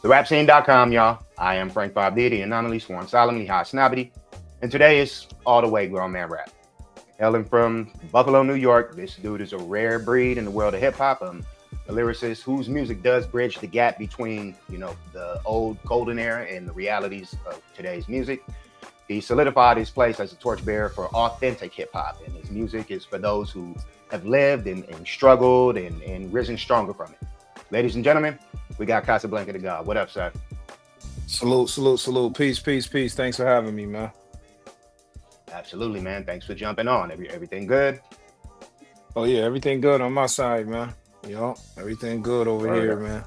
TheRapScene.com, y'all. I am Frank Bob Diddy, anomaly, sworn solemnly, high snobbity. And today is all the way grown man rap. Hailing from Buffalo, New York, this dude is a rare breed in the world of hip hop. A lyricist whose music does bridge the gap between, the old golden era and the realities of today's music. He solidified his place as a torchbearer for authentic hip hop, and his music is for those who have lived and struggled and risen stronger from it. Ladies and gentlemen, we got Casablanca the God. What up, sir? Salute, salute, salute. Peace, peace, peace. Thanks for having me, man. Absolutely, man. Thanks for jumping on. Everything good? Oh yeah, everything good on my side, man. Everything good over Word here, up. man.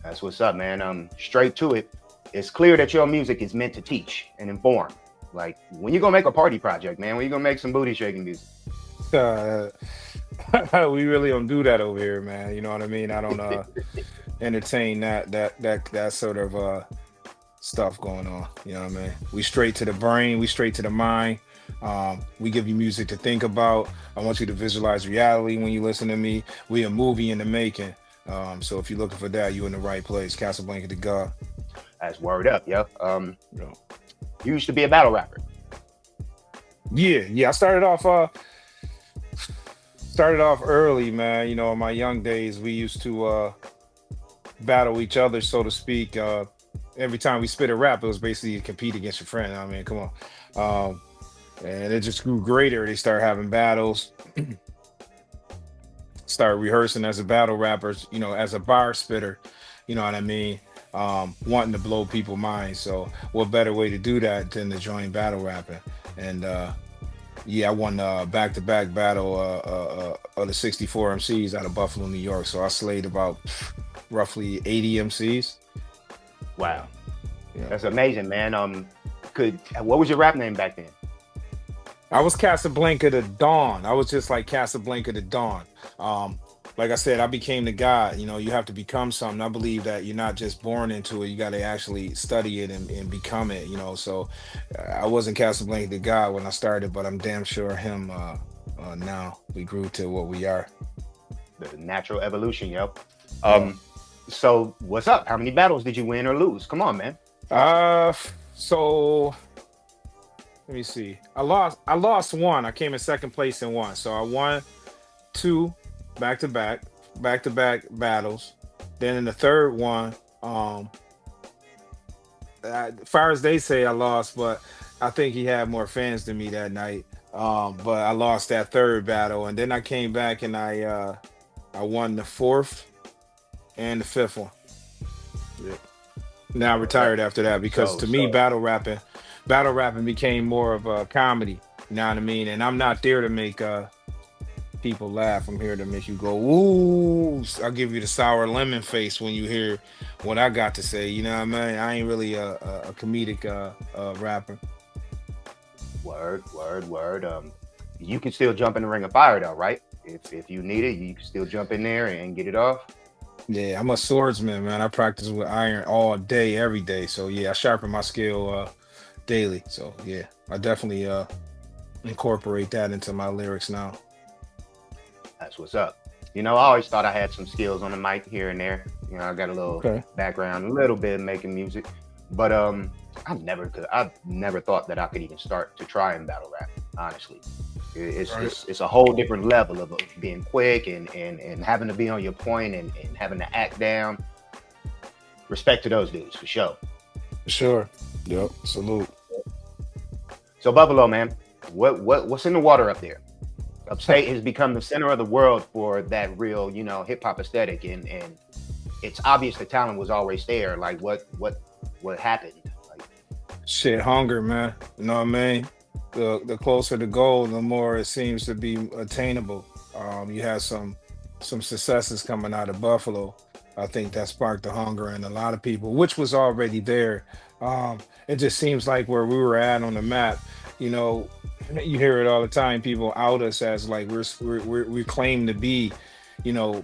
That's what's up, man. Straight to it. It's clear that your music is meant to teach and inform. Like, when you gonna make a party project, man? When you gonna make some booty shaking music? Uh, we really don't do that over here, man. You know what I mean? I don't entertain that sort of stuff going on. You know what I mean? We straight to the brain, we straight to the mind. We give you music to think about. I want you to visualize reality when you listen to me. We a movie in the making. So if you're looking for that, you're in the right place. Casablanca the God. That's word up, yo. You know. You used to be a battle rapper. Yeah. I started off early, man. You know, in my young days, we used to battle each other, so to speak. Every time we spit a rap, it was basically to compete against your friend. I mean, come on. Um, and it just grew greater. They started having battles, started rehearsing as a battle rappers, as a bar spitter, you know what I mean? Wanting to blow people minds. So what better way to do that than to join battle rapping? And yeah, I won back-to-back battle of the 64 MCs out of Buffalo, New York. So I slayed about roughly 80 MCs. Yeah, Wow, yeah. that's amazing, man. Could what was your rap name back then? I was Casablanca the Dawn. I was just like Casablanca the Dawn. Um, like I said, I became the god. You know, you have to become something. I believe that you're not just born into it. You got to actually study it and become it. So I wasn't Casablanca the god when I started, but I'm damn sure him. Now we grew to what we are. The natural evolution, yo. Yeah. Um, so what's up? How many battles did you win or lose? Come on, man. Talk to me. So let me see. I lost one. I came in second place in one. So I won two back to back battles. Then in the third one, far as they say, I lost, but I think he had more fans than me that night. But I lost that third battle, and then I came back and I won the fourth and the fifth one. Yeah. Now I Word up. retired after that because So to me, so battle rapping became more of a comedy. You know what I mean? And I'm not there to make people laugh. I'm here to make you go, ooh. I'll give you the sour lemon face when you hear what I got to say. You know what I mean? I ain't really a comedic rapper. word. You can still jump in the ring of fire though, right? If you need it, you can still jump in there and get it off. Yeah, I'm a swordsman, man. I practice with iron all day, every day. So yeah, I sharpen my skill daily. So yeah, I definitely incorporate that into my lyrics now. That's what's up. I always thought I had some skills on the mic here and there. I got a little Okay. background, a little bit in making music, but I never thought that I could even start to try and battle rap. Honestly, it's Right. it's, it's a whole different level of being quick and having to be on your point and having to act down. Respect to those dudes for sure. For sure. Yep. Salute. So Buffalo, man, what's in the water up there? Upstate has become the center of the world for that real, hip hop aesthetic, and it's obvious the talent was always there. Like what happened? Like, Shit, hunger, man. You know what I mean? The closer the goal, the more it seems to be attainable. You had some successes coming out of Buffalo. I think that sparked the hunger in a lot of people, which was already there. It just seems like where we were at on the map, you know, you hear it all the time. People out us as like we claim to be,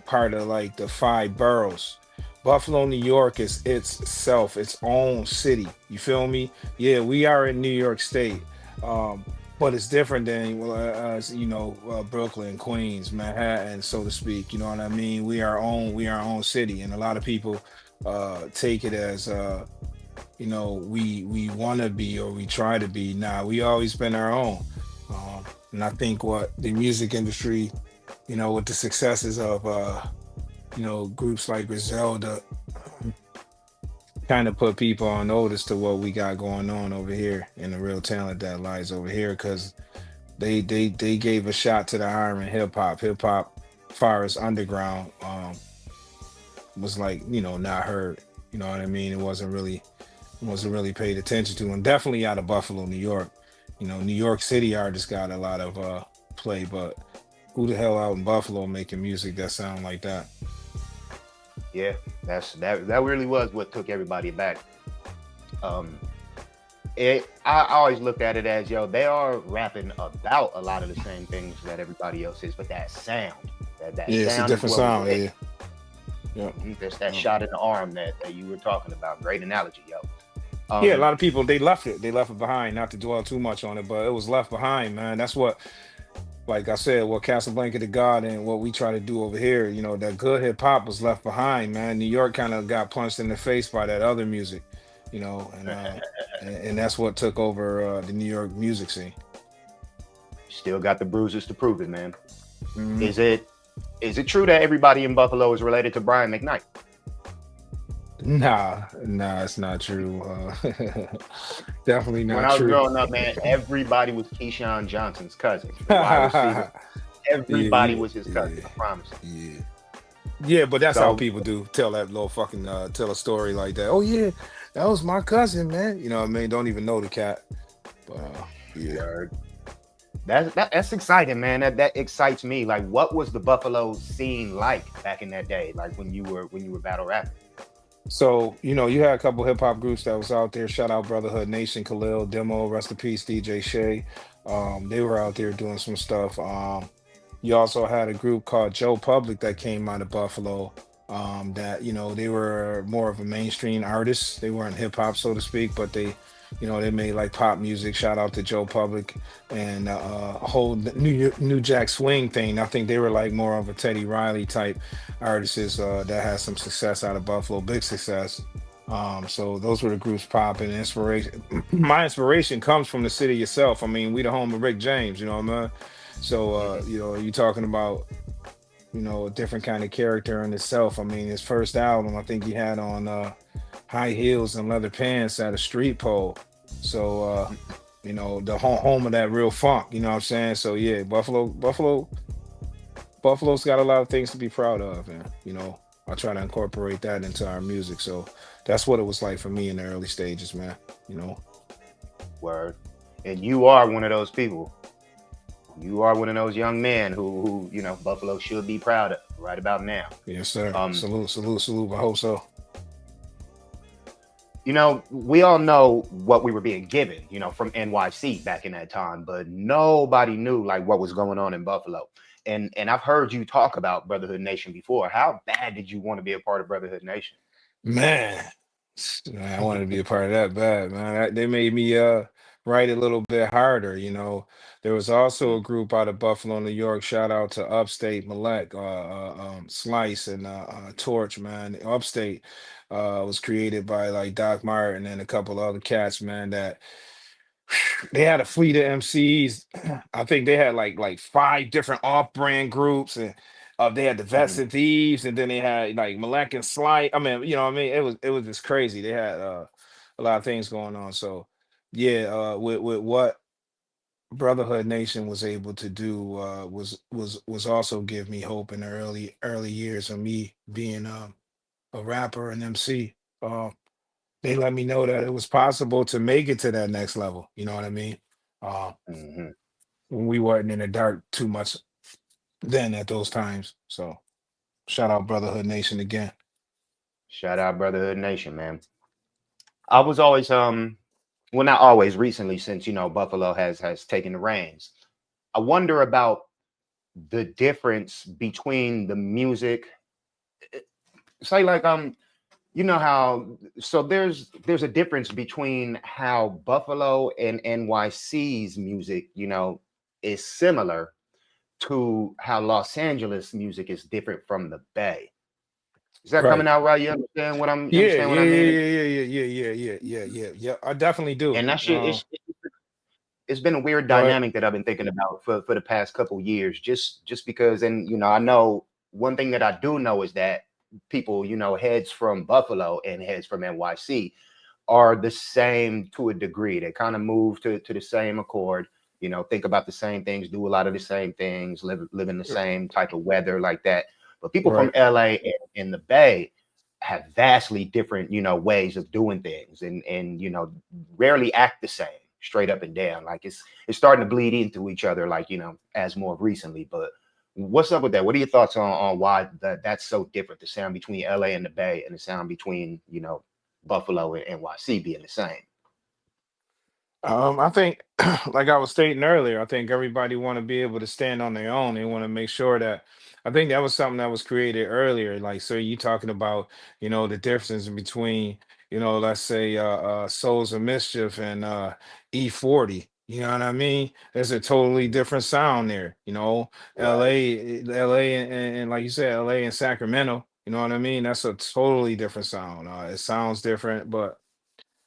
part of like the five boroughs. Buffalo, New York is itself, its own city. You feel me? Yeah, we are in New York State, um, but it's different than well, Brooklyn, Queens, Manhattan, so to speak. You know what I mean? We are our own city, and a lot of people take it as we want to be or we try to be. Nah, we always been our own. And I think what the music industry, with the successes of groups like Griselda, kind of put people on notice to what we got going on over here and the real talent that lies over here, because they gave a shot to the iron hip hop. Hip hop, far as underground, was like, not heard. You know what I mean? It wasn't really paid attention to, and definitely out of Buffalo, New York. New York City artists got a lot of play, but who the hell out in Buffalo making music that sound like that? Yeah, that really was what took everybody back. Um, I always looked at it as, yo, they are rapping about a lot of the same things that everybody else is, but that sound, that Yeah, it's a sound is different what was sound. it. Yeah, yeah. That's that Yeah. shot in the arm that you were talking about. Great analogy, yo. Yeah, a Um, lot of people they left it. They left it behind. Not to dwell too much on it, but it was left behind, man. That's what, like I said, what Casablanca the God and what we try to do over here. That good hip hop was left behind, man. New York kind of got punched in the face by that other music, and that's what took over the New York music scene. Still got the bruises to prove it, man. Mhm. Is it is it true that everybody in Buffalo is related to Brian McKnight? Nah, nah, it's not true. Definitely When not I was true. growing up, man, everybody was Keyshawn Johnson's cousin, the wide receiver. Yeah, Everybody yeah, was his cousin. yeah, I promise. yeah. Yeah, but that's how So people do tell that little fucking tell a story like that. Oh yeah, that was my cousin, man. You know what I mean? Don't even know the cat. But yeah. word. That's exciting, man. That excites me. Like, what was the Buffalo scene like back in that day? Like when you were battle rapping. So, you had a couple hip hop groups that was out there. Shout out Brotherhood Nation, Khalil, Demo, rest in peace, DJ Shay. They were out there doing some stuff. You also had a group called Joe Public that came out of Buffalo. That they were more of a mainstream artist. They weren't hip hop, so to speak, but they made like pop music. Shout out to Joe Public and a whole New Jack Swing thing. I think they were like more of a Teddy Riley type artists that had some success out of Buffalo, big success. So those were the groups popping. Inspiration. My inspiration comes from the city itself. I mean, we the home of Rick James. You know what I mean? So, Hmm. you talking about, a different kind of character in itself. I mean, his first album, I think he had on high heels and leather pants at a street pole. So, the home of that real funk, you know what I'm saying? So yeah, Buffalo's got a lot of things to be proud of. And, I try to incorporate that into our music. So that's what it was like for me in the early stages, man. You know, Word. And you are one of those people. You are one of those young men who Buffalo should be proud of right about now. yes, sir. Um, Salute, salute, salute. I hope so. we all know what we were being given, from NYC back in that time, but nobody knew like what was going on in Buffalo. And I've heard you talk about Brotherhood Nation before. How bad did you want to be a part of Brotherhood Nation? Man, man, I wanted to be a part of that bad, man. They made me write a little bit harder, There was also Mm, a group out of Buffalo, New York. Shout out to Upstate Malek, Slice and Torch, man. Upstate was created by like Doc Martin and a couple other cats, man, that they had a fleet of MCs. I think they had like five different off-brand groups, and they had the Vets mhm. and Thieves, and then they had like Malek and Slight. I mean, you know what I mean? It was just crazy. They had a lot of things going on. So yeah, with what Brotherhood Nation was able to do was also give me hope in the early years of me being a rapper and MC. They let me know that it was possible to make it to that next level. You know what I mean? Uh, Mhm. when we weren't in the dark too much then at those times. So shout out Brotherhood Nation again. Shout out Brotherhood Nation, man. I was always well, not always, recently, since Buffalo has taken the reins. I wonder about the difference between the music. Say like how, so there's a difference between how Buffalo and NYC's music, is similar to how Los Angeles music is different from the Bay. Is that Right. coming out right? You understand what I'm? You Yeah, understand what yeah, I yeah, mean? yeah, yeah, yeah, yeah, yeah, yeah, yeah, yeah. I definitely do. And that shit, it's been a weird Go ahead. dynamic that I've been thinking about for the past couple years, just because, and I know one thing that I do know is that people, heads from Buffalo and heads from NYC are the same to a degree. They kind of move to the same accord, think about the same things, do a lot of the same things, live in the same type of weather like that. But people from Right. LA and the Bay have vastly different, ways of doing things and rarely act the same straight up and down. Like it's starting to bleed into each other, like, as more recently. But what's up with that? What are your thoughts on why that's so different? The sound between LA and the Bay and the sound between, Buffalo and NYC being the same. I think, like I was stating earlier, I think everybody want to be able to stand on their own. They want to make sure that. I think that was something that was created earlier. Like, so you talking about, the difference between, let's say, Souls of Mischief and E40. You know what I mean? There's a totally different sound there. Right. LA, and like you said, LA and Sacramento. You know what I mean? That's a totally different sound. It sounds different, but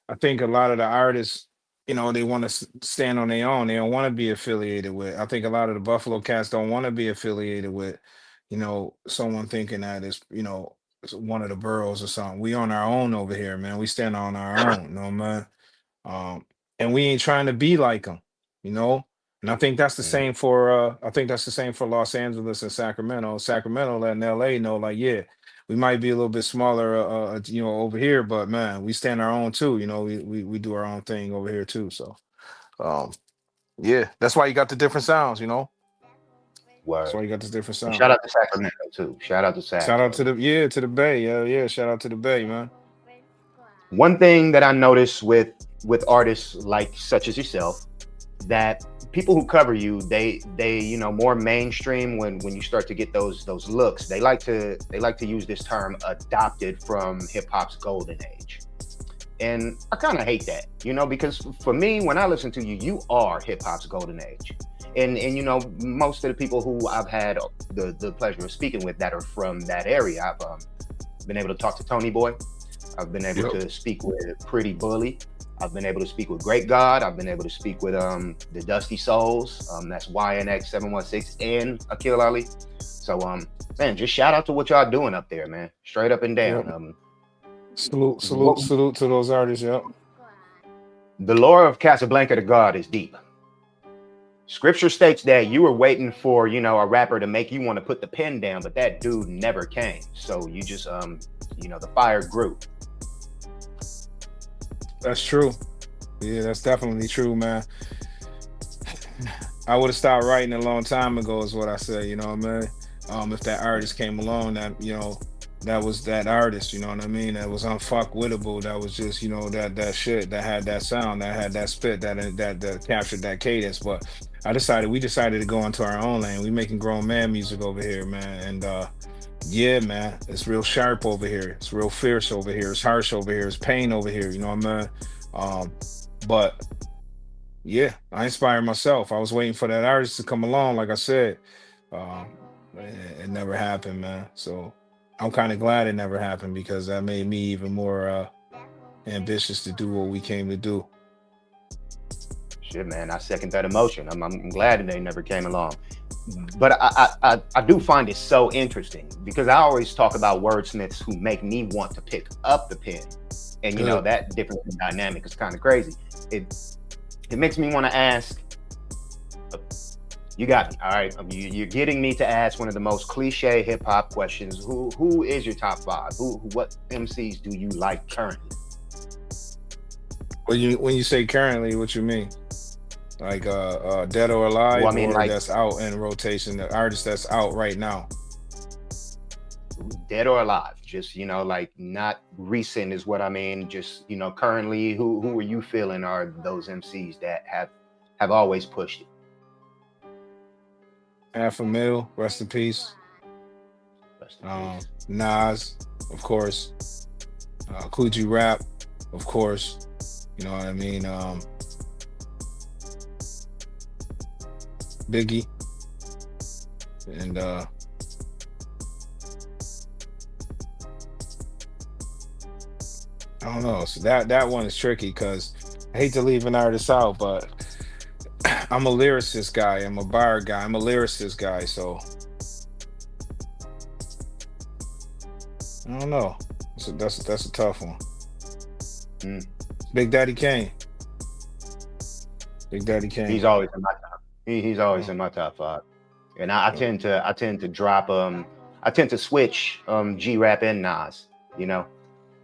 I think a lot of the artists, they want to stand on their own. They don't want to be affiliated with. I think a lot of the Buffalo cats don't want to be affiliated with, someone thinking that it's one of the boroughs or something. We on our own over here, man. We stand on our own, man. Um, and we ain't trying to be like them, you know. And I think that's the Mhm. same for Los Angeles and Sacramento. Sacramento letting LA know, like, yeah, we might be a little bit smaller, over here, but man, we stand our own too. We do our own thing over here too. So, um, yeah, that's why you got the different sounds. That's Word. why you got the different And sounds. shout out to Sacramento too. Shout out to Sac. Shout out to the Bay. Yeah, yeah. Shout out to the Bay, man. One thing that I notice with artists like such as yourself, that people who cover you, they more mainstream, when you start to get those looks, they like to use this term adopted from hip hop's golden age. And I kind of hate that, because for me, when I listen to you, you are hip hop's golden age. And most of the people who I've had the pleasure of speaking with that are from that area, I've been able to talk to Tony Boy. I've been able Yep. to speak with Pretty Bully. I've been able to speak with Great God. I've been able to speak with the Dusty Souls. That's YNX 716 and Akil Ali. So man, just shout out to what y'all doing up there, man. Straight up and down. Yep. Salute, salute, What salute to those artists. Yep. the lore of Casablanca the God is deep. Scripture states that you were waiting for, a rapper to make you want to put the pen down, but that dude never came. So you just the fire grew. That's true. Yeah, that's definitely true, man. I would have stopped writing a long time ago, is what I say. You know what I mean? If that artist came along, that was that artist. You know what I mean? That was unfuckwittable. That was just, that shit that had that sound, that had that spit, that captured that cadence. But we decided to go into our own lane. We making grown man music over here, man, and yeah, man, it's real sharp over here. It's real fierce over here. It's harsh over here. It's pain over here. You know what I mean? Um, but yeah, I inspired myself. I was waiting for that artist to come along, like I said. It never happened, man. So I'm kind of glad it never happened, because that made me even more ambitious to do what we came to do. Shit, man, I second that emotion. I'm glad that they never came along. But I do find it so interesting, because I always talk about wordsmiths who make me want to pick up the pen. And Good. that difference in dynamic is kind of crazy. It makes me want to ask, you got me. All right. You're getting me to ask one of the most cliche hip hop questions. Who is your top five? What MCs do you like currently? When you say currently, what you mean? Like dead or Well, I alive, mean, or like that's out in rotation, the artist that's out right now? dead or alive. Just, like not recent is what I mean. Just, currently, who are you feeling are those MCs that have always pushed it? Half a mil, rest in peace. Rest in peace. Nas, of course. Coogee Rap, of course. You know what I mean? Biggie, and I don't know. So that one is tricky because I hate to leave an artist out, but I'm a lyricist guy. I'm a bar guy. I'm a lyricist guy. So I don't know. That's a tough one. Mm. Big Daddy Kane. Big Daddy Kane. He's always in my top. He's always Oh, in my top five. And I oh. tend to drop I tend to switch G Rap and Nas, you know,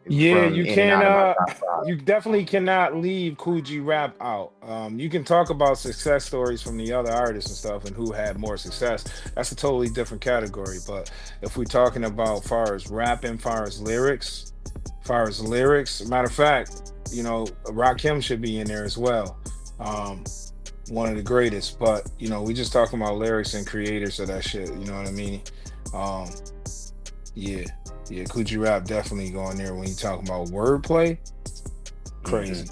Yeah, from you in and can out of my top five. you definitely cannot leave Coogee Rap out. You can talk about success stories from the other artists and stuff and who had more success. That's a totally different category. But if we're talking about far as rapping, far as lyrics, matter of fact, Rakim should be in there as well. Um, One of the greatest. But we just talking about lyrics and creators of that shit. You know what I mean? Um, yeah, yeah, Coogee Rap definitely going there when you talking about wordplay. Hmm. Crazy,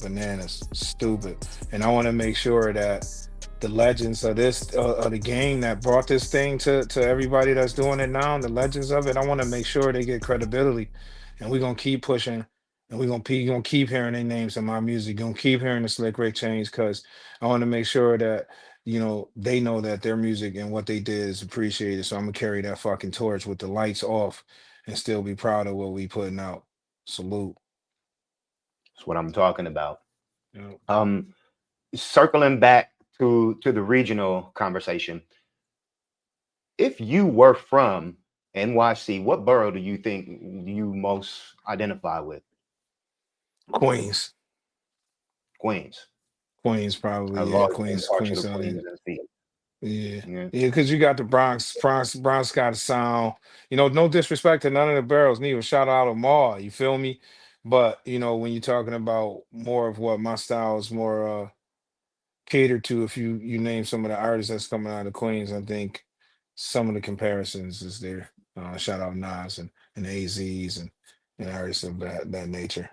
bananas, stupid. And I want to make sure that the legends of this of the game that brought this thing to everybody that's doing it now, the legends of it, I want to make sure they get credibility, and we're gonna keep pushing, and gonna keep hearing their names in my music, gonna keep hearing the Slick Rick change, because I want to make sure that they know that their music and what they did is appreciated. So I'm gonna carry that fucking torch with the lights off, and still be proud of what we putting out. Salute. That's what I'm talking about. Yeah. Um, Circling back to the regional conversation, if you were from NYC, what borough do you think you most identify with? Queens. Queens. Queens probably, I've yeah. always been Queens, partial Queens to out Queens here. and C. Yeah. Yeah. Yeah, because you got the Bronx got a sound. No disrespect to none of the barrels, neither. Shout out to Maul, you feel me? But when you're talking about more of what my style is more catered to, if you name some of the artists that's coming out of Queens, I think some of the comparisons is there. Shout out Nas and AZs and artists of that nature.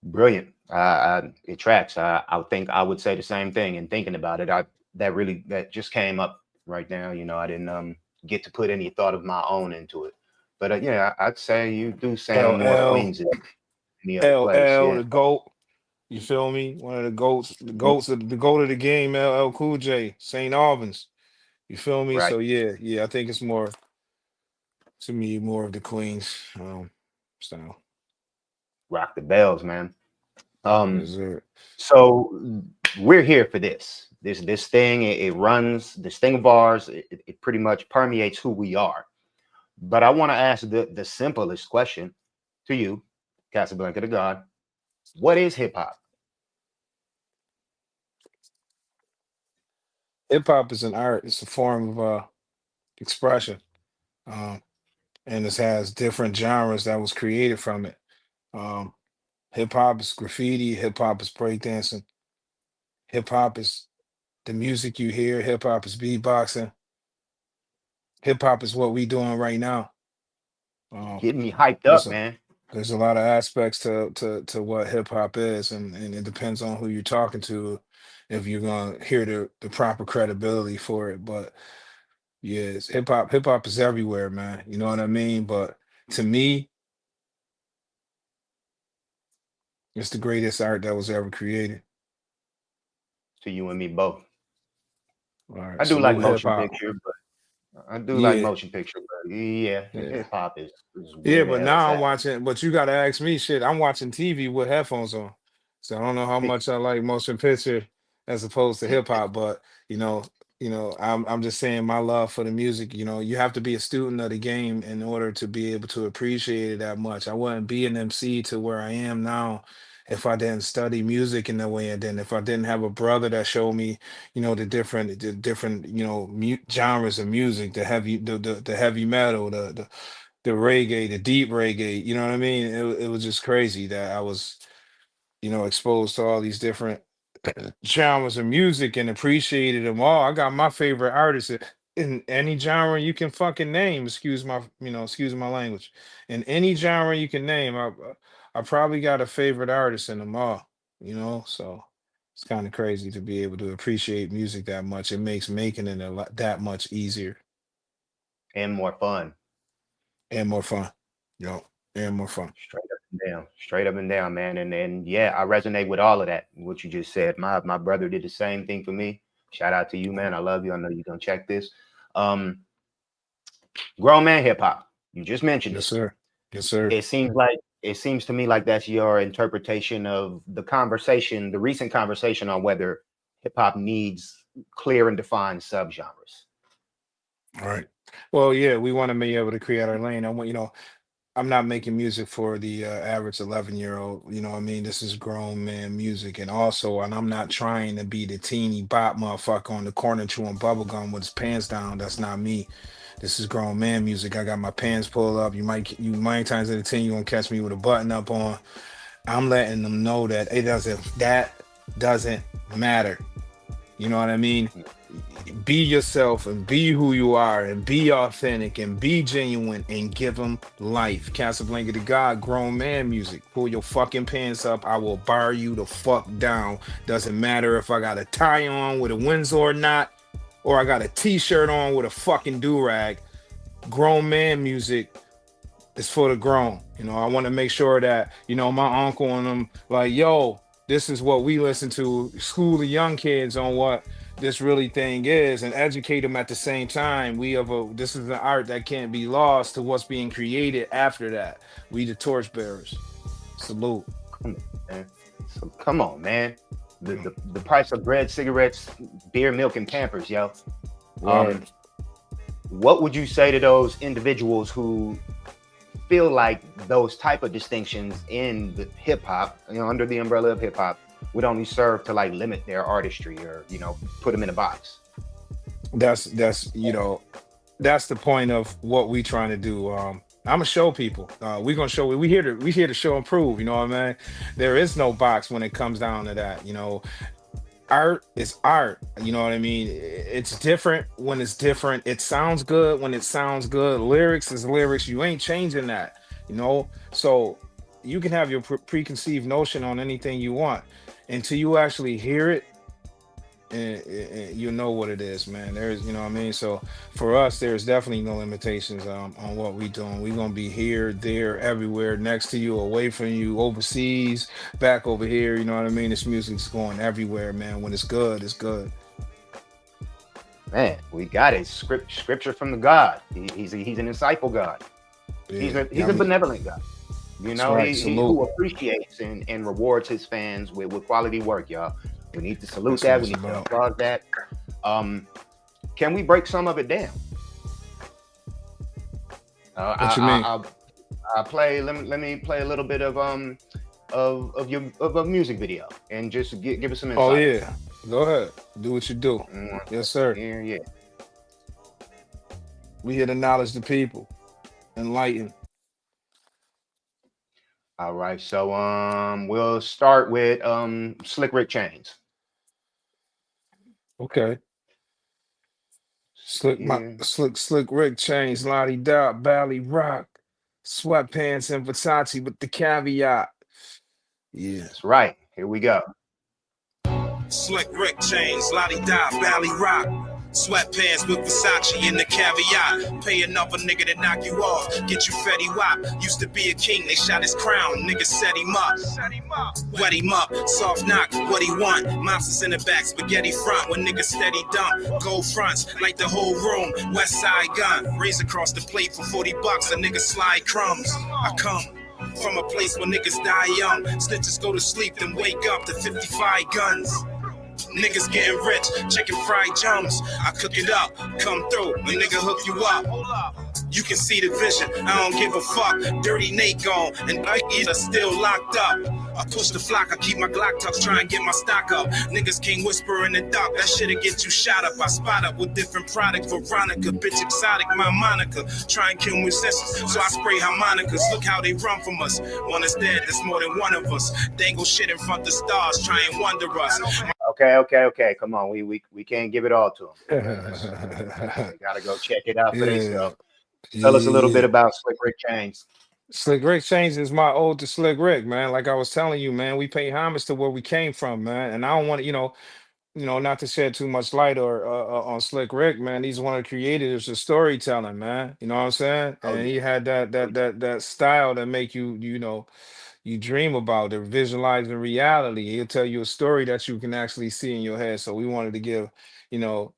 Brilliant. It tracks. I think I would say the same thing. And thinking about it, that just came up right now. I didn't get to put any thought of my own into it. But yeah, I'd say you do sound more LL, Queens than any other place. LL, Yeah. the GOAT. You feel me? One of Mhm. the goat of the game, LL Cool J, St. Albans. You feel me? Right. So yeah, yeah, I think it's more to me more of the Queens style. Rock the bells, man. Yes, Um, sir. so we're here for this. This thing, it runs. This thing of ours, it pretty much permeates who we are. But I want to ask the simplest question to you, Casablanca the God. What is hip hop? Hip hop is an art. It's a form of expression, um, and it has different genres that was created from it. Um, Hip hop is graffiti. Hip hop is breakdancing. Hip hop is the music you hear. Hip hop is beatboxing. Hip hop is what we doing right now. Um, Getting me hyped there's up, a man. there's a lot of aspects to what hip hop is, and it depends on who you're talking to if you're gonna hear the proper credibility for it. But yes, hip hop is everywhere, man. You know what I mean? But to me, it's the greatest art that was ever created. To you and me both. All right, I do like salute hip motion hop. picture, but I do like Yeah, motion picture, but yeah, yeah. hip hop is Yeah, where the but hell it's now I'm at. watching, but you gotta ask me shit. I'm watching TV with headphones on. So I don't know how much I like motion picture as opposed to hip hop, but you know, I'm just saying my love for the music, you have to be a student of the game in order to be able to appreciate it that much. I wouldn't be an MC to where I am now if I didn't study music in the way, and then if I didn't have a brother that showed me, the different, genres of music, the heavy metal, the reggae, the deep reggae. You know what I mean? It was just crazy that I was, exposed to all these different genres of music and appreciated them all. I got my favorite artists in any genre you can fucking name. Excuse my language. In any genre you can name, I probably got a favorite artist in them all. So it's kind of crazy to be able to appreciate music that much. It makes making it that much easier And more fun. and more fun. Yo. and more fun. Straight up and down, man. And yeah, I resonate with all of that. What you just said. My brother did the same thing for me. Shout out to you, man. I love you. I know you're gonna check this. Um, grown man hip hop. You just mentioned Yes, it. sir. Yes, sir. It seems to me like that's your interpretation of the conversation, the recent conversation on whether hip hop needs clear and defined subgenres. All right. Well, yeah, we want to be able to create our lane. I want, I'm not making music for the average 11-year-old. You know what I mean? This is grown man music. And I'm not trying to be the teeny bop motherfucker on the corner chewing bubblegum with his pants down. That's not me. This is grown man music. I got my pants pulled up. You might times out of 10, you gonna catch me with a button up on. I'm letting them know that that doesn't matter. You know what I mean? Be yourself and be who you are and be authentic and be genuine and give them life. Casablanca the God, grown man music. Pull your fucking pants up. I will bar you the fuck down. Doesn't matter if I got a tie on with a Windsor knot or I got a t-shirt on with a fucking do-rag. Grown man music is for the grown. I want to make sure that, my uncle and them like, yo, this is what we listen to, school the young kids on what this really thing is and educate them at the same time. This is an art that can't be lost to what's being created after that. We the torchbearers. Salute. Come on, man. So come on, man. The price of bread, cigarettes, beer, milk, and Pampers, yo. Word. What would you say to those individuals who feel like those type of distinctions in the hip hop, under the umbrella of hip hop, would only serve to like limit their artistry or put them in a box? That's the point of what we trying to do. I'm gonna show people. We're gonna show. We here to show and prove. You know what I mean? There is no box when it comes down to that. Art is art. You know what I mean? It's different when it's different. It sounds good when it sounds good. Lyrics is lyrics. You ain't changing that. So you can have your preconceived notion on anything you want until you actually hear it, and you know what it is, man. There's, what I mean. So for us, there's definitely no limitations on what we doing. We gonna be here, there, everywhere, next to you, away from you, overseas, back over here. You know what I mean? This music's going everywhere, man. When it's good, it's good. Man, we got it. Scripture from the God. He's an insightful God. Yeah, He's a benevolent God. that's right. He Salute. who appreciates and rewards his fans with quality work, y'all. We need to salute That's what that. We it's need to about. applaud that. Can we break some of it down? What you mean? I play. Let me play a little bit of a music video and just give us some Oh insight. yeah. Go ahead. Do what you do. Yes, sir. Yeah. We here to knowledge the people, enlighten. All right. So we'll start with Slick Rick Chains. Okay. Yeah. Slick Rick chains, Lottie Dot, Bally Rock, sweatpants and Versace with the caveat. Yeah. That's right. Here we go. Slick Rick chains, Lottie Die, Valley Rock. Sweatpants with Versace and the caveat. Pay another nigga to knock you off. Get you Fetty Wap. Used to be a king, they shot his crown. Niggas set him up. Wet him up. Soft knock, what he want. Mobsters in the back, spaghetti front. When niggas steady dump. Gold fronts, like the whole room. West side gun. Raise across the plate for $40. A nigga slide crumbs. I come from a place where niggas die young. Snitches go to sleep, then wake up to 55 guns. Niggas getting rich, chicken fried jumps. I cook it up, come through, a nigga hook you up. You can see the vision, I don't give a fuck. Dirty Nate gone, and Ike are still locked up. I push the flock, I keep my Glock tucks, try and get my stock up. Niggas can't whisper in the dark, that shit'll get you shot up. I spot up with different product, Veronica, bitch exotic, my Monica. Try and kill musicians, so I spray harmonicas. Look how they run from us. One is dead, there's more than one of us. Dangle shit in front of the stars, try and wonder us. Okay. Come on, we can't give it all to them. They gotta go check it out for Yeah. themselves. Tell us a little bit Yeah. about Slick Rick Chains. Slick Rick Chains is my ode to Slick Rick, man. Like I was telling you, man, we pay homage to where we came from, man. And I don't want to, not to shed too much light or on Slick Rick, man. He's one of the creators of storytelling, man. You know what I'm saying? Oh And yeah. he had that Oh that yeah. that that style that make you dream about it, visualize in reality. He'll tell you a story that you can actually see in your head. So we wanted to give,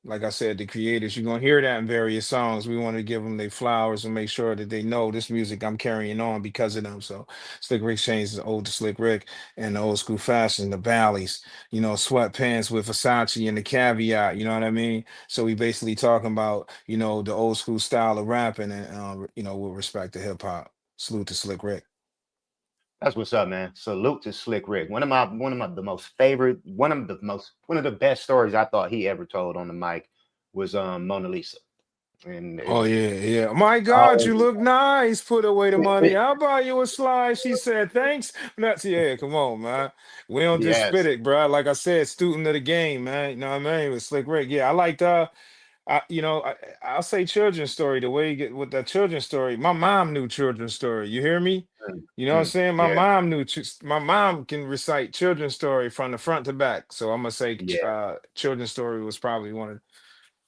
like I said, the creators, you're gonna hear that in various songs. We wanted to give them their flowers and make sure that they know this music I'm carrying on because of them. So Slick Rick changed the old to Slick Rick and the old school fashion, the valleys, sweatpants with Versace and the caveat, you know what I mean? So we basically talking about, the old school style of rapping and with respect to hip hop. Salute to Slick Rick. That's what's up, man. Salute to Slick Rick. One of the most favorite, one of the best stories I thought he ever told on the mic was Mona Lisa. And Oh it yeah, yeah. My God, always you look nice. Put away the money. I'll buy you a slide. She said, thanks. That's yeah. Come on, man. We don't just spit yes. it, bro. Like I said, student of the game, man. You know what I mean? With Slick Rick. Yeah, I liked I'll say children's story. The way you get with that children's story. My mom knew children's story. You hear me? Mm, You know what I'm saying? My yeah, mom my mom can recite children's story from the front to back. So I'm gonna say yeah. children's story was probably one of the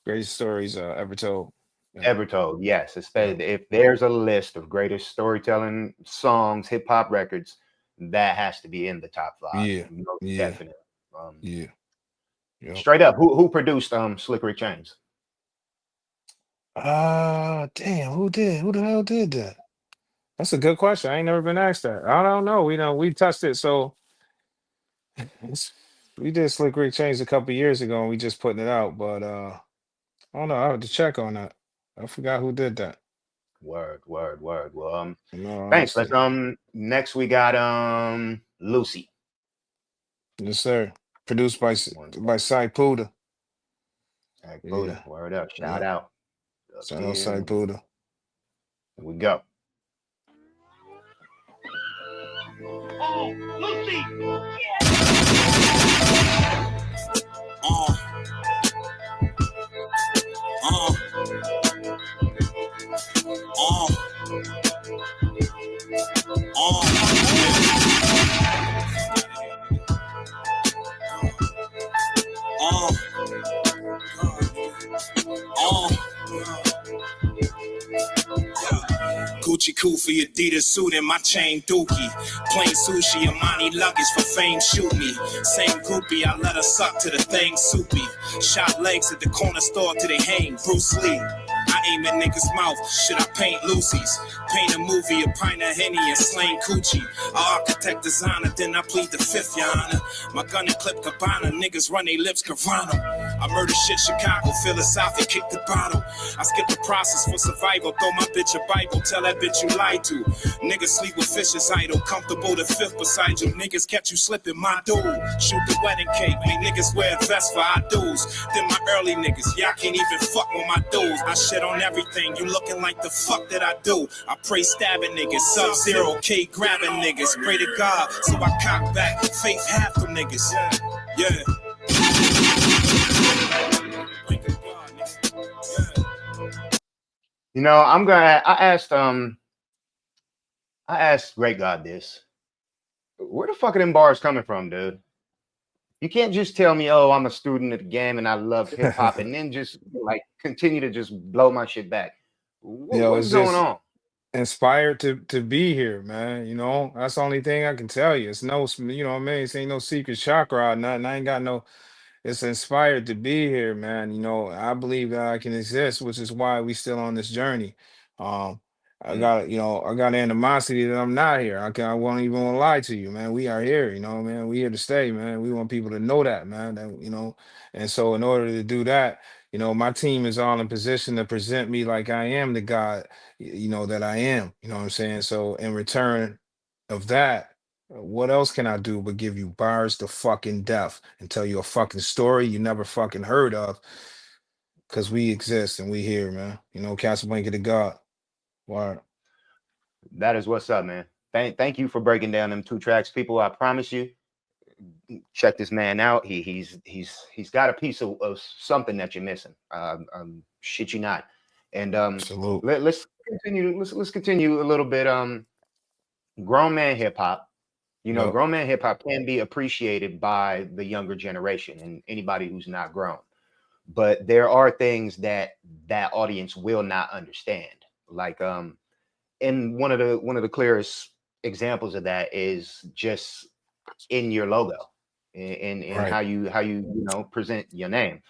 greatest stories ever told. Yeah. Ever told, yes. Yeah. Especially if there's a list of greatest storytelling songs, hip hop records, that has to be in the top five. Yeah, Most yeah, definite. Um, yeah, yep. straight up, who produced Slick Rick James? Damn, who the hell did that? That's a good question. I ain't never been asked that. I don't know. We touched it, so it's, we did Slick Rick Change a couple years ago, and we just putting it out. But I don't know. I have to check on that. I forgot who did that. Word, word, word. Well, In all thanks. Let's honesty, next we got Lucy. yes, sir. Produced by One by Cy Puda. sec. Yeah, Buddha. Word up. Shout yeah. out. Up Shout out here. Cy Puda. Here we go. Oh, Lucy! Uh, uh, uh, uh, Gucci Koofy, Adidas suit, and my chain dookie. Plain sushi, Amani luggage for fame, shoot me. Same groupie, I let her suck to the thing soupy. Shot legs at the corner store till they hang, Bruce Lee. I aim at niggas' mouth, should I paint Lucy's? Paint a movie, a pint of Henny and slain coochie. A architect designer, then I plead the fifth, your honor. My gun and clip Cabana, niggas run they lips Carano. I murder shit Chicago, philosophic, kick the bottle. I skip the process for survival, throw my bitch a Bible, tell that bitch you lied to. Niggas sleep with fishes idle, comfortable the fifth beside you. Niggas catch you slipping, my dude. Shoot the wedding cake, make niggas wear vests for our dudes. Then my early niggas, y'all can't even fuck with my dudes. I shit on everything, you looking like the fuck that I do. I pray stabbing niggas, Sub-Zero K grabbing niggas. Pray to God, so I cock back, faith half them niggas. Yeah. You know, I asked Great God this. Where the fuck are them bars coming from, dude? You can't just tell me, oh, I'm a student of the game and I love hip hop, and then just like continue to just blow my shit back. What's It's going just on? inspired to be here, man. That's the only thing I can tell you. It's no, what I mean? It's ain't no secret chakra or nothing. I ain't got no. It's inspired to be here, man. I believe that I can exist, which is why we still on this journey. Um, Mm, I got animosity that I'm not here. I won't even want to lie to you, man. We are here, man. We here to stay, man. We want people to know that, man. And so in order to do that, my team is all in position to present me like I am the God, that I am. You know what I'm saying? So in return of that, what else can I do but give you bars to fucking death and tell you a fucking story you never fucking heard of? Cause we exist and we here, man. Casablanca the God. Why? that is what's up, man. Thank you for breaking down them two tracks, people. I promise you, check this man out. He's got a piece of something that you're missing. Shit you not. And Salute. let's continue. Let's continue a little bit. Grown man hip hop. You know, Yep. grown man hip hop can be appreciated by the younger generation and anybody who's not grown. But there are things that that audience will not understand. Like and one of the clearest examples of that is just in your logo and Right. how you know present your name.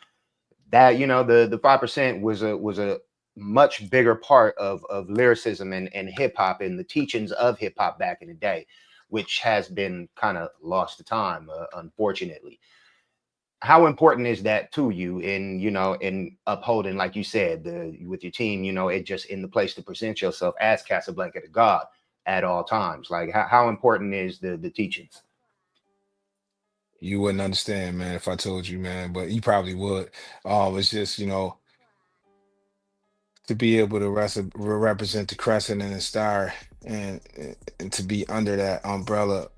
That the 5% was a much bigger part of lyricism and hip hop and the teachings of hip hop back in the day, which has been kind of lost to time, unfortunately. How important is that to you in in upholding, like you said, the with your team, it just in the place to present yourself as Casablanca the God at all times? Like how important is the teachings? You wouldn't understand, man, if I told you, man, but you probably would. It's just, to be able to represent the crescent and the star, and to be under that umbrella,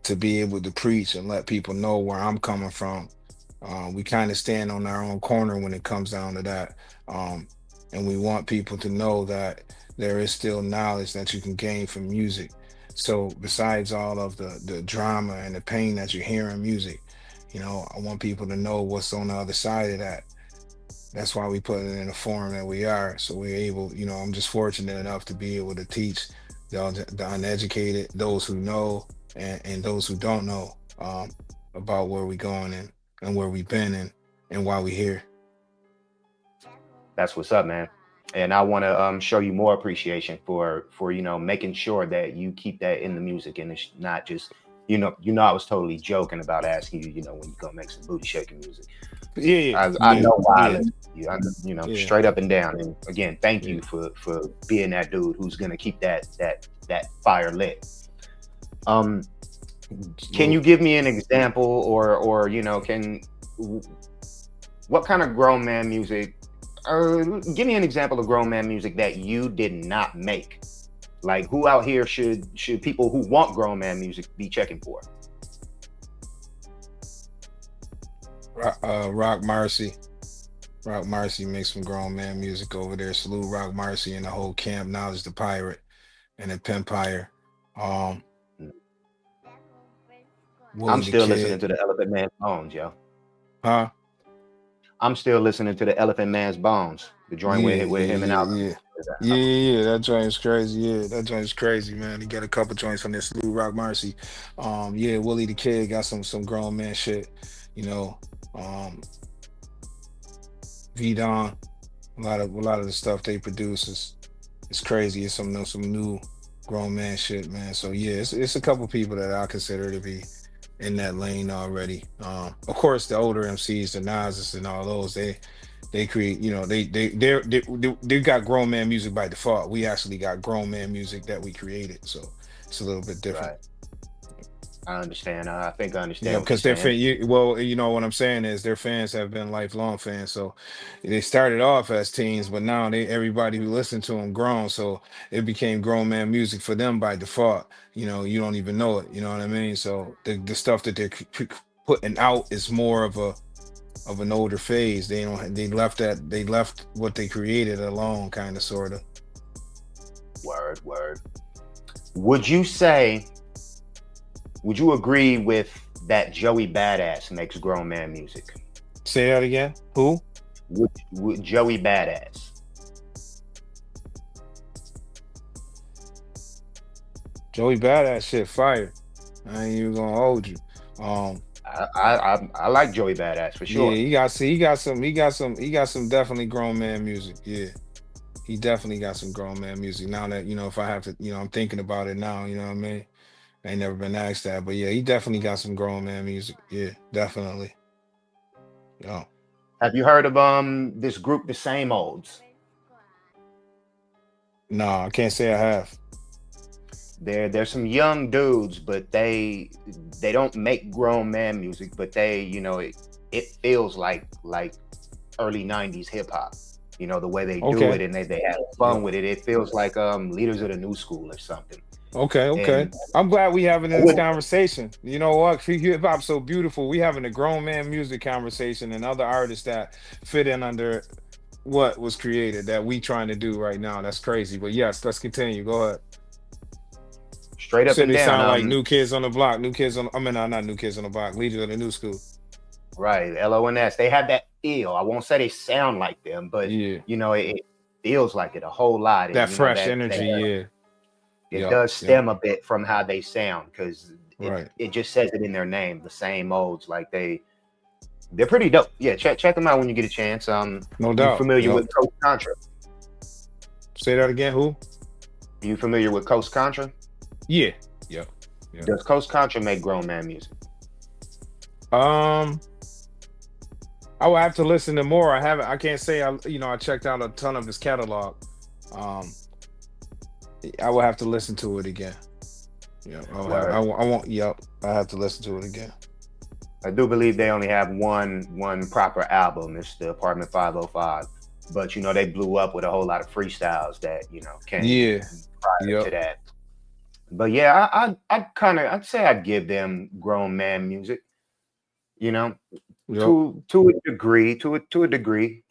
to be able to preach and let people know where I'm coming from. We kind of stand on our own corner when it comes down to that. Um, and we want people to know that there is still knowledge that you can gain from music. So besides all of the drama and the pain that you hear in music, I want people to know what's on the other side of that. That's why we put it in the form that we are. So we're able, I'm just fortunate enough to be able to teach the uneducated, those who know, and those who don't know, about where we're going, and where we've been, and why we're here. That's what's up, man. And I want to show you more appreciation for making sure that you keep that in the music and it's not just I was totally joking about asking you when you gonna make some booty shaking music. Yeah, yeah, I yeah, know why I yeah, listen to you. yeah, Straight up and down. And again, thank yeah, you for being that dude who's gonna keep that fire lit. Um, can you salute. give me an example, or can what kind of grown man music? Give me an example of grown man music that you did not make. Like who out here should people who want grown man music be checking for? Rock Marcy. Rock Marcy makes some grown man music over there. Salute Rock Marcy and the whole camp. Knowledge the Pirate and the Pimpire. Um, I'm Willie the still listening Kid. to the Elephant Man's Bones, yo. Huh? I'm still listening to the Elephant Man's Bones, the joint Yeah, with yeah, him and yeah, Alchemy. yeah. Yeah, yeah, yeah. That joint is crazy. Yeah, that joint is crazy, man. He got a couple joints on this Salute Rock Marcy. Yeah, Willie the Kid got some grown man shit, you know. Um, V Don, a lot of the stuff they produce is crazy. It's some new grown man shit, man. So yeah, it's a couple people that I consider to be in that lane already. Of course, the older MCs, the Nas's and all those, they create, they got grown man music by default. We actually got grown man music that we created, so it's a little bit different. Right. I understand. I think I Yeah, understand what you're because their saying. fan, well, what I'm saying is their fans have been lifelong fans. So they started off as teens, but now everybody who listened to them grown. So it became grown man music for them by default. You don't even know it. You know what I mean? So the stuff that they're putting out is more of an older phase. They left what they created alone, kind of, sort of. Word, word. Would you say? Would you agree with that? Joey Badass makes grown man music. Say that again. Who? Would Joey Badass? Joey Badass shit fire. I ain't even gonna hold you. Um, I like Joey Badass for Yeah, sure. he got some definitely grown man music. Yeah, he definitely got some grown man music. Now that, if I have to, I'm thinking about it now, you know what I mean? I ain't never been asked that, but yeah, he definitely got some grown man music. Yeah, definitely. Yeah. Have you heard of this group, the Same Olds? No, I can't say I have. There's some young dudes, but they don't make grown man music, but it feels like early '90s hip hop. The way they do it Okay. and they have Yeah. fun with it. It feels like Leaders of the New School or something. Okay, okay. And I'm glad we having I this wouldn't. conversation. You know what? Hip hop so beautiful. We having a grown man music conversation and other artists that fit in under what was created that we trying to do right now. That's crazy. But yes, let's continue. Go ahead. straight up Said and they down. sound like New Kids on the Block. New Kids on. I mean, no, not New Kids on the Block. Leaders of the New School. Right, LONS. They have that feel. I won't say they sound like them, but Yeah, you know, it feels like it a whole lot. that And you know fresh that energy. Yeah. it Yep. does stem a bit from how they sound because Right. it just says it in their name, the same molds. Like they're pretty dope. Yeah, check them out when you get a chance. No You doubt. familiar Yep. with Coast Contra? Say that again. Who? You familiar with Coast Contra? Yeah. Yep. Does Coast Contra make grown man music? I will have to listen to more. I haven't. I can't say I checked out a ton of his catalog. I will have to listen to it again. Yeah. I won't. Yep. I have to listen to it again. I do believe they only have one proper album. It's the Apartment 505. But you know they blew up with a whole lot of freestyles that came prior to that. But yeah, I'd say I'd give them grown man music. You know, to a degree, to a degree.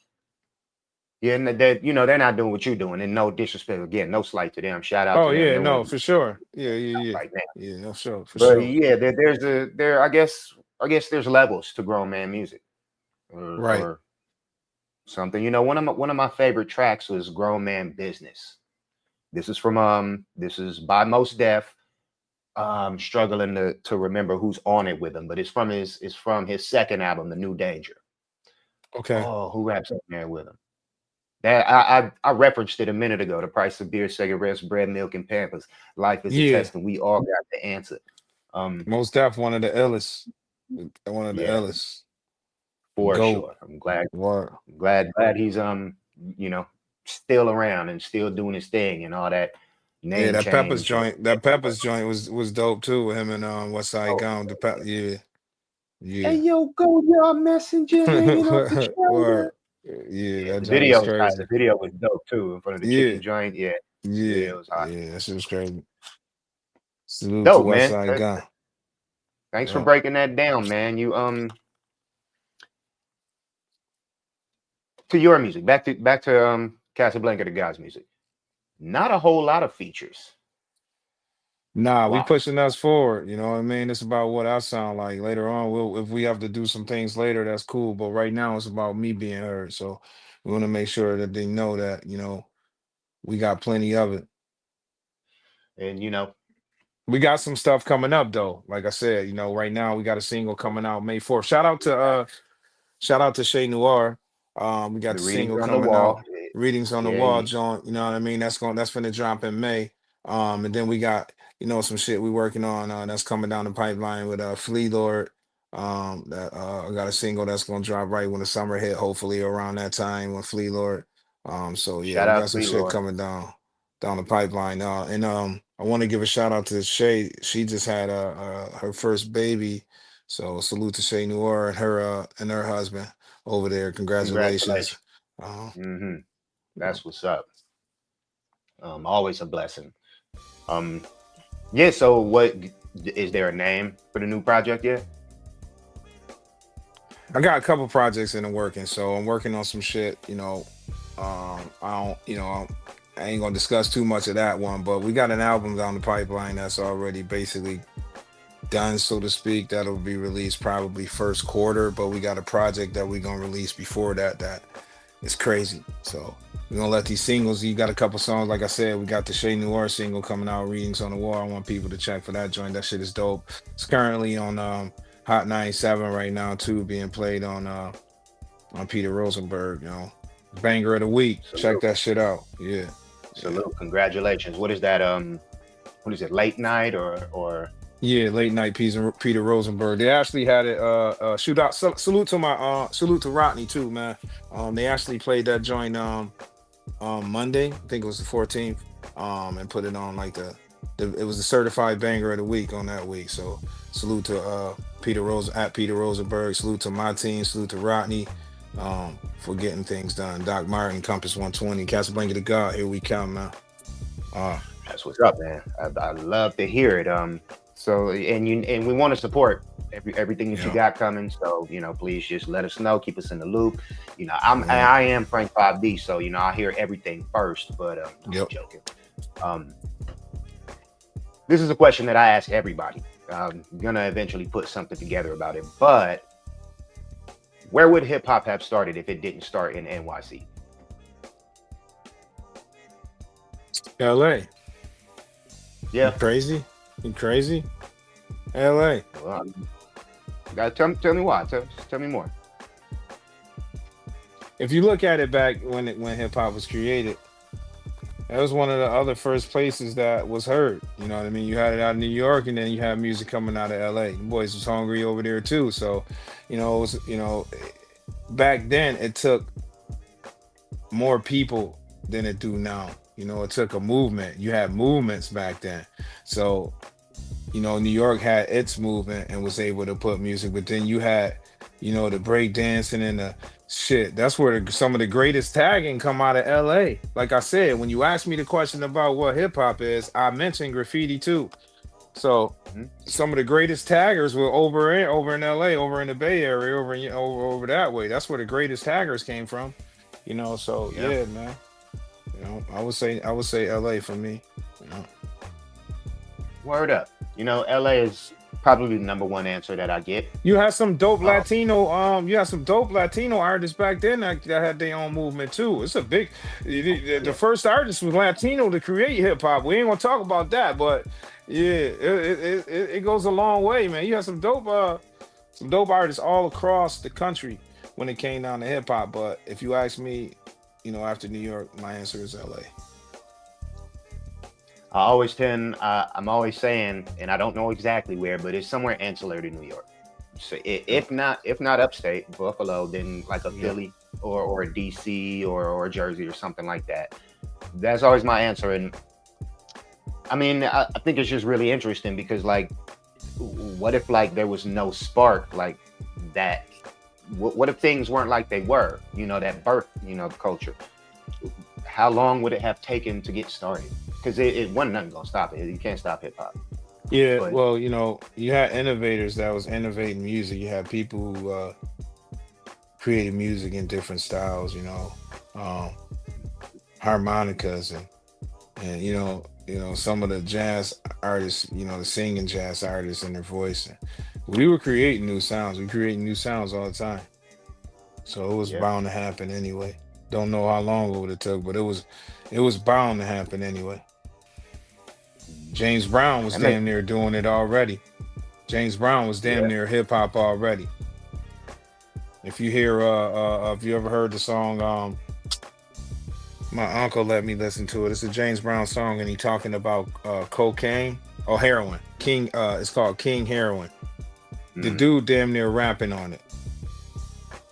Yeah, and that they're not doing what you're doing, and no disrespect again, no slight to them. Shout out to them. Yeah, no, for sure. Yeah. Right now. Yeah, no, sure, for But sure. yeah, I guess there's levels to grown man music, or something. You know, one of my favorite tracks was Grown Man Business. This is by Most Def. Struggling to remember who's on it with him, but it's from his second album, The New Danger. Okay. Oh, who raps up there with him? That I referenced it a minute ago. The price of beer, cigarettes, bread, milk, and Pampers. Life is a test, and we all got the answer. Most Def, one of the illest. One of the illest. For sure. I'm glad he's still around and still doing his thing and all that. That Peppers joint. That Peppers joint was dope too with him and Westside Gun. Yeah. Hey yo, go your messenger hanging off the shoulder. Yeah, that video was crazy. The video was dope too in front of the chicken joint. Yeah, it was hot. Yeah, that shit was crazy. Salute dope, to Westside Gun. Thanks for breaking that down, man. You to your music. Back to Casablanca The Gawd's music. Not a whole lot of features. Nah, we pushing us forward. You know what I mean? It's about what I sound like. Later on, if we have to do some things later, that's cool. But right now, it's about me being heard. So we want to make sure that they know that we got plenty of it. And we got some stuff coming up though. Like I said, right now we got a single coming out May 4th. Shout out to Shay Noir. We got the single coming out. Readings on the Wall joint. You know what I mean? That's finna drop in May. And then we got some shit we working on that's coming down the pipeline with Flea Lord. That I got a single that's gonna drop right when the summer hit, hopefully around that time when Flea Lord. So yeah, we got some shit coming down the pipeline. And I want to give a shout out to Shay. She just had her first baby. So salute to Shay Noir and her husband over there. Congratulations. That's what's up. Always a blessing. Yeah, so what is there a name for the new project yet? I got a couple projects in the working, so I'm working on some shit, I ain't gonna discuss too much of that one, but we got an album down the pipeline that's already basically done, so to speak. That'll be released probably first quarter, but we got a project that we're gonna release before that is crazy. So we're gonna let these singles. You got a couple songs, like I said, we got the Shay Noir single coming out, Readings on the Wall. I want people to check for that joint. That shit is dope. It's currently on Hot 97 right now too, being played on Peter Rosenberg. Banger of the week. Salute. Check that shit out. Yeah. Salute. Congratulations. What is that? What is it? Late night or? Yeah, Late Night Peter Rosenberg. They actually had it shoot out. Salute to Rodney too, man. They actually played that joint Monday. I think it was the 14th. And put it on like it was the certified banger of the week on that week. So salute to Peter Rosenberg. Salute to my team. Salute to Rodney for getting things done. Doc Martin, Compass 120, Casablanca The Gawd. Here we come, man. That's what's up, man. I love to hear it. So and we want to support everything that you got coming. So please just let us know. Keep us in the loop. I am Frank 5D, so I hear everything first. But I'm joking. this is a question that I ask everybody. I'm gonna eventually put something together about it, but where would hip hop have started if it didn't start in NYC? LA. You Yeah. crazy? You crazy? LA. Well, tell me why. Tell me more. If you look at it back when hip hop was created, that was one of the other first places that was heard. You know what I mean? You had it out in New York, and then you had music coming out of LA. The boys was hungry over there too. So, it was, back then it took more people than it do now. It took a movement. You had movements back then. So, New York had its movement and was able to put music, but then you had, the break dancing and the shit. That's where some of the greatest tagging come out of LA. Like I said, when you asked me the question about what hip hop is, I mentioned graffiti too. So Mhm. some of the greatest taggers were over in LA, over in the Bay Area, over that way. That's where the greatest taggers came from. So Yeah. yeah, man. I would say LA for me. Word up. LA is probably the number one answer that I get. You had some dope Uh, Latino artists back then that had their own movement too. It's a big the first artist was Latino to create hip hop. We ain't gonna talk about that, but yeah, it goes a long way, man. You had some dope artists all across the country when it came down to hip hop. But if you ask me, after New York, my answer is LA. I'm always saying, and I don't know exactly where, but it's somewhere ancillary to New York. So if not upstate Buffalo, then like a Yeah. Philly or a DC or a Jersey or something like that. That's always my answer. And I mean, I think it's just really interesting because like, what if like there was no spark like that? What if things weren't like they were? That birth, culture. How long would it have taken to get started? Because it wasn't nothing gonna stop it. You can't stop hip hop. Yeah, But well, you had innovators that was innovating music. You had people who created music in different styles, um, harmonicas and some of the jazz artists, the singing jazz artists and their voice. We were creating new sounds. We creating new sounds all the time. So it was yeah, bound to happen anyway. Don't know how long it would have took, but it was bound to happen anyway. James Brown was that makes damn near doing it already. James Brown was damn yeah. near hip hop already. If you hear if you ever heard the song my uncle let me listen to it. It's a James Brown song and he talking about cocaine or heroin. King it's called King Heroin. The Mhm. dude damn near rapping on it.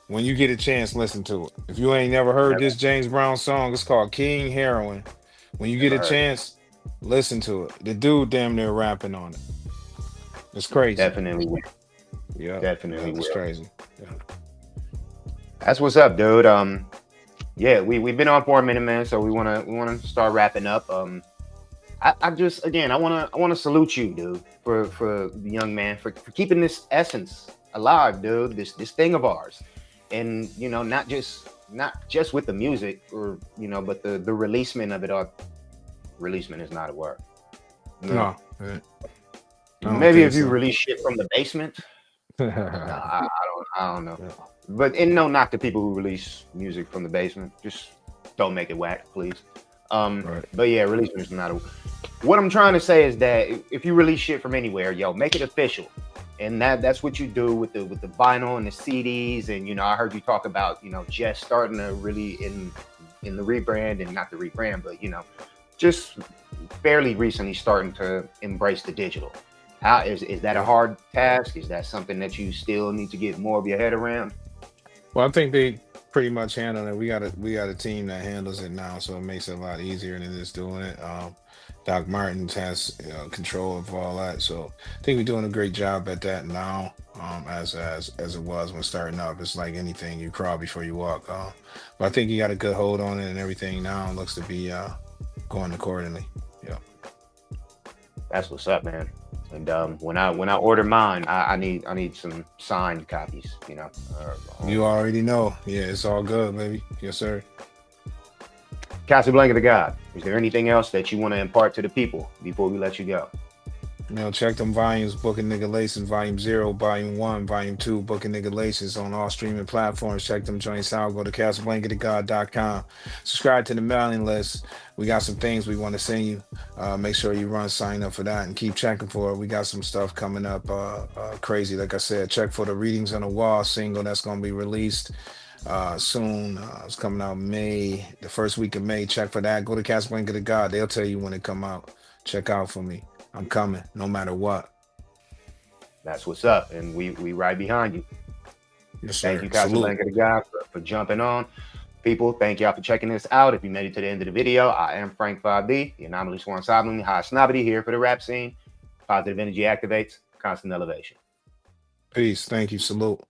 When you get a chance, listen to it. If you ain't never heard Never, this James Brown song, it's called King Heroin. When you get never a heard it. chance, listen to it. The dude damn near rapping on it. It's crazy. Definitely will. Yeah, Definitely yeah, it's will. crazy. Yeah. That's what's up, dude. Yeah, we've been on for a minute, man. So we wanna start wrapping up. I just again I wanna salute you, dude, for the young man for keeping this essence alive, dude. This thing of ours, and not just with the music or but the releasement of it all. Releasement is not a word. No. No, I don't Maybe think if you so. release shit from the basement. No, Yeah. I don't know. But and no knock to people who release music from the basement. Just don't make it whack, please. Right. But yeah, releasing is not a. What I'm trying to say is that if you release shit from anywhere, yo, make it official, and that's what you do with the vinyl and the CDs. And I heard you talk about just starting to really in the rebrand and not the rebrand, but just fairly recently starting to embrace the digital. How is that a Yeah. hard task? Is that something that you still need to get more of your head around? Well, I think they pretty much handle it. We got a team that handles it now, so it makes it a lot easier than just doing it. Doc Martens has control of all that, so I think we're doing a great job at that now. As it was when starting up, it's like anything, you crawl before you walk. But I think you got a good hold on it, and everything now looks to be going accordingly. Yeah. That's what's up, man. And when I order mine, I need some signed copies. You already know. Yeah, it's all good, baby. Yes, sir. Casablanca the God. Is there anything else that you want to impart to the people before we let you go? You know, check them volumes, Booking Niggalations, Volume 0, Volume 1, Volume 2, Booking Niggalations on all streaming platforms. Check them joints out. Go to CasablancaTheGawd.com. Subscribe to the mailing list. We got some things we want to send you. Make sure you sign up for that and keep checking for it. We got some stuff coming up crazy. Like I said, check for the Readings on the Wall single that's going to be released soon. It's coming out May, the first week of May. Check for that. Go to Casablanca The Gawd. They'll tell you when it come out. Check out for me. I'm coming, no matter what. That's what's up, and we right behind you. Yes, sir. Thank you, Casablanca The Gawd, for jumping on. People, thank y'all for checking this out. If you made it to the end of the video, I am Frank 5D, the anomaly sworn solemnly high snobby here for the rap scene. Positive energy activates, constant elevation. Peace. Thank you. Salute.